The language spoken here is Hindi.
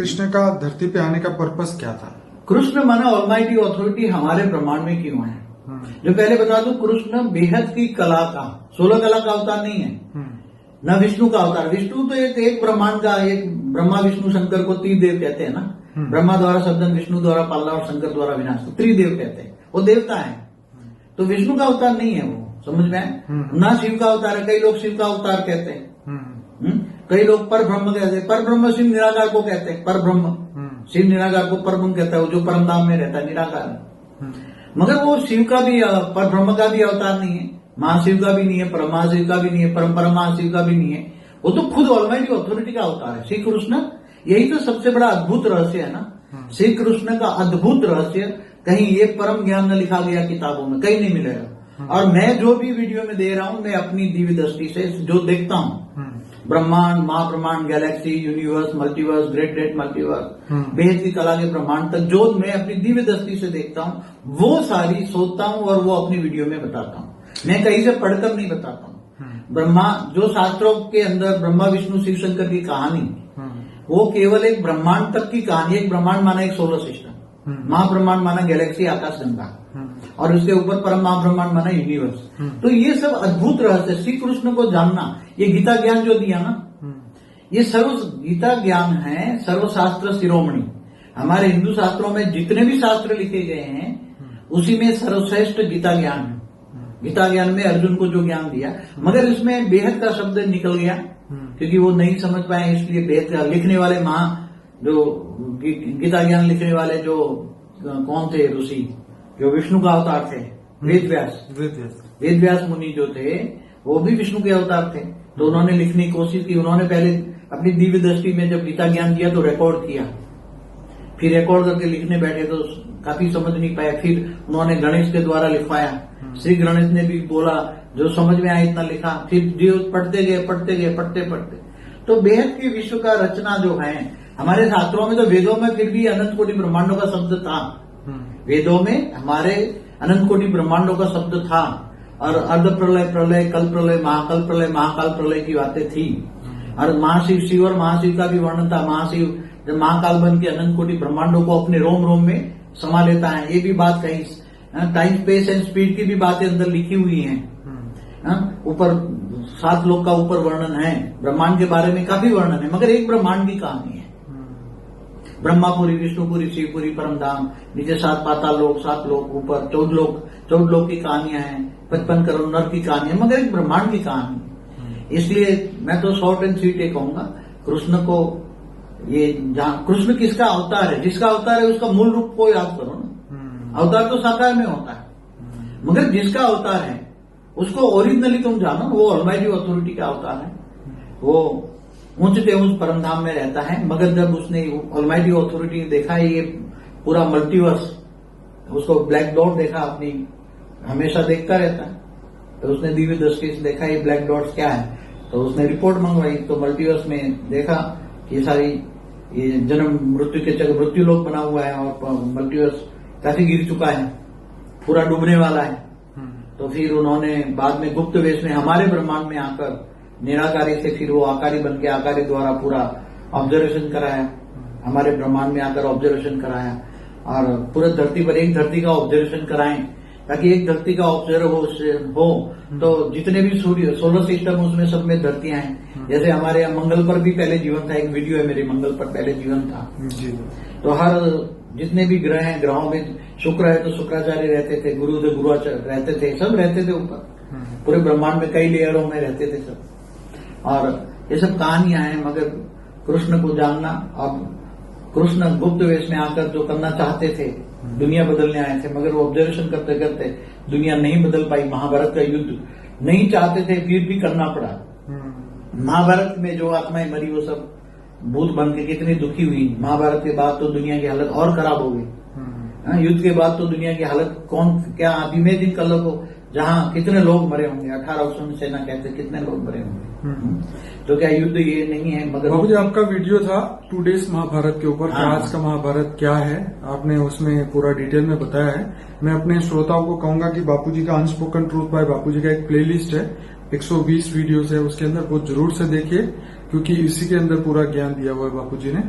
कृष्ण का धरती पे आने का पर्पस क्या था? कृष्ण माना ऑलमाइटी ऑथोरिटी हमारे ब्रह्मांड में क्यों है? जो पहले बता दूं, कृष्ण बेहद की कला का 16 कला का अवतार नहीं है, न विष्णु का अवतार। विष्णु तो एक ब्रह्मांड का, एक ब्रह्मा विष्णु शंकर को त्रिदेव कहते हैं ना। ब्रह्मा द्वारा सदन, विष्णु द्वारा पालना और शंकर द्वारा विनाश, तो त्रिदेव कहते हैं। वो देवता है, तो विष्णु का अवतार नहीं है वो, समझ में आए ना। शिव का अवतार है, कई लोग शिव का अवतार कहते हैं, कई लोग पर ब्रह्म कहते हैं। पर ब्रह्म शिव निराकार को कहते हैं, पर ब्रह्म शिव निराकार को पर ब्रह्म कहता है, वो जो परम धाम में रहता है, निराकार है। मगर वो शिव का भी, पर ब्रह्म का भी अवतार नहीं है, महाशिव का भी नहीं है, परमहाशिव का भी नहीं है, परम परमहाशिव का भी नहीं है। वो तो खुद ऑलमाइटी ऑथोरिटी का अवतार है, श्री कृष्ण। यही तो सबसे बड़ा अद्भुत रहस्य है ना, श्री कृष्ण का अद्भुत रहस्य। कहीं ये परम ज्ञान न लिखा गया किताबों में, कहीं नहीं मिलेगा। और मैं जो भी वीडियो में दे रहा हूं, मैं अपनी दिव्य दृष्टि से जो देखता हूं, ब्रह्मांड, महाब्रह्मांड, galaxy, universe, multiverse, great great multiverse, बेहद की कला के ब्रह्मांड तक जो मैं अपनी दिव्य दृष्टि से देखता हूं, वो सारी सोचता हूं और वो अपनी वीडियो में बताता हूं। मैं कहीं से पढ़कर नहीं बताता हूं। ब्रह्मा, जो शास्त्रों के अंदर ब्रह्मा विष्णु शिव शंकर की कहानी, वो केवल एक ब्रह्मांड तक की कहानी। एक ब्रह्मांड माना एक सोलर सिस्टम, महाब्रह्मांड माना गैलेक्सी, आकाश गंगा, और उसके ऊपर परम महाब्रह्मांड माना यूनिवर्स। तो ये सब अद्भुत रहस्य श्री कृष्ण को जानना, ये गीता ज्ञान जो दिया ना, ये सर्व गीता ज्ञान है, सर्वशास्त्र शिरोमणि। हमारे हिंदू शास्त्रों में जितने भी शास्त्र लिखे गए हैं, उसी में सर्वश्रेष्ठ गीता ज्ञान है। गीता ज्ञान में अर्जुन को जो ज्ञान दिया, मगर इसमें बेहद का शब्द निकल गया, क्योंकि वो नहीं समझ पाए, इसलिए बेहद का लिखने वाले जो गीता ज्ञान लिखने वाले जो कौन थे ऋषि, जो विष्णु का अवतार थे, वेद व्यास मुनि जो थे, वो भी विष्णु के अवतार थे। तो उन्होंने लिखने की कोशिश की। उन्होंने पहले अपनी दिव्य दृष्टि में जब गीता ज्ञान दिया तो रिकॉर्ड किया, फिर रिकॉर्ड करके लिखने बैठे तो काफी समझ नहीं पाया। फिर उन्होंने गणेश के द्वारा लिखवाया, श्री गणेश ने भी बोला, जो समझ में आया इतना लिखा। फिर जो पढ़ते गए पढ़ते तो बेहद की विश्व का रचना जो है हमारे शास्त्रों में, तो वेदों में फिर भी अनंत कोटि ब्रह्मांडों का शब्द था। वेदों में हमारे अनंत कोटि ब्रह्मांडों का शब्द था, और अर्ध प्रलय, प्रलय, कल प्रलय, महाकल प्रलय, महाकाल प्रलय की बातें थी। और महाशिव, शिव और महाशिव का भी वर्णन था। महाशिव जब महाकाल बन के अनंत कोटि ब्रह्मांडों को अपने रोम रोम में समा लेता है, ये भी बात कहीं टाइम स्पेस एंड स्पीड की भी बातें अंदर लिखी हुई हैं। ऊपर 7 लोक का ऊपर वर्णन है, ब्रह्मांड के बारे में काफी वर्णन है, मगर एक ब्रह्मांड की कहानी है। ब्रह्मापुरी, विष्णुपुरी, शिवपुरी, परमधाम, नीचे 7 पाताल लोक, 7 लोक, ऊपर 14 लोक की कहानियां हैं, 55 करोड़ नर की कहानी है, मगर एक ब्रह्मांड की कहानी। इसलिए मैं तो शॉर्ट एंड स्वीट ये कहूंगा, कृष्ण को ये कृष्ण किसका अवतार है, जिसका अवतार है उसका मूल रूप को याद करो ना। अवतार तो साकार में होता है, मगर जिसका अवतार है उसको ओरिजिनली तुम जानो, वो ऑलमाइटी ऑथोरिटी का अवतार है। वो ऊंचते ऊंच परमधाम में रहता है, मगर जब उसने ऑलमाइटी ऑथोरिटी देखा ये पूरा मल्टीवर्स, उसको ब्लैक डॉट देखा, अपनी हमेशा देखता रहता है, तो उसने दिव्य दृष्टि से देखा ये ब्लैक डॉट्स क्या है, तो उसने रिपोर्ट मंगवाई। तो मल्टीवर्स में देखा ये सारी ये जन्म मृत्यु के चक्र, मृत्यु लोक बना हुआ है, और मल्टीवर्स काफी गिर चुका है, पूरा डूबने वाला है। तो फिर उन्होंने बाद में गुप्त वेश में हमारे ब्रह्मांड में आकर निराकारी से फिर वो आकारी बन के आकारी द्वारा पूरा ऑब्जर्वेशन कराया, हमारे ब्रह्मांड में आकर ऑब्जर्वेशन कराया। और पूरे धरती पर एक धरती का ऑब्जर्वेशन कराएं, ताकि एक धरती का ऑब्जर्व हो तो जितने भी सूर्य सोलर सिस्टम उसमें सब में धरतियां हैं। जैसे हमारे यहाँ मंगल पर भी पहले जीवन था, एक वीडियो है मेरी, मंगल पर पहले जीवन था। तो हर जितने भी ग्रह हैं, ग्रहों में शुक्र है तो शुक्राचार्य रहते थे, गुरु थे गुरुआचार्य रहते थे, सब रहते थे ऊपर, पूरे ब्रह्मांड में कई लेयरों में रहते थे सब। और ये सब कहानियां हैं, मगर कृष्ण को जानना। अब कृष्ण गुप्त वेश में आकर जो करना चाहते थे, दुनिया बदलने आए थे, मगर वो ऑब्जर्वेशन करते करते दुनिया नहीं बदल पाई। महाभारत का युद्ध नहीं चाहते थे, फिर भी करना पड़ा। महाभारत में जो आत्माएं मरी वो सब भूत बन के कितनी दुखी हुई। महाभारत के बाद तो दुनिया की हालत और खराब हो गई। युद्ध के बाद तो दुनिया की हालत कौन क्या आप इमेजिन कर लो, जहां कितने लोग मरे होंगे, 1800 सेना कहते कितने लोग मरे होंगे। तो क्या युद्ध ये नहीं है? मगर बाबूजी आपका वीडियो था 2 डेज महाभारत के ऊपर, आज का महाभारत क्या है आपने उसमें पूरा डिटेल में बताया है। मैं अपने श्रोताओं को कहूंगा कि बापूजी का अनस्पोकन ट्रूथ बाय बापूजी का एक प्लेलिस्ट है, 120 वीडियोस है, उसके अंदर वो जरूर से देखिए, क्योंकि इसी के अंदर पूरा ज्ञान दिया हुआ है बापूजी ने।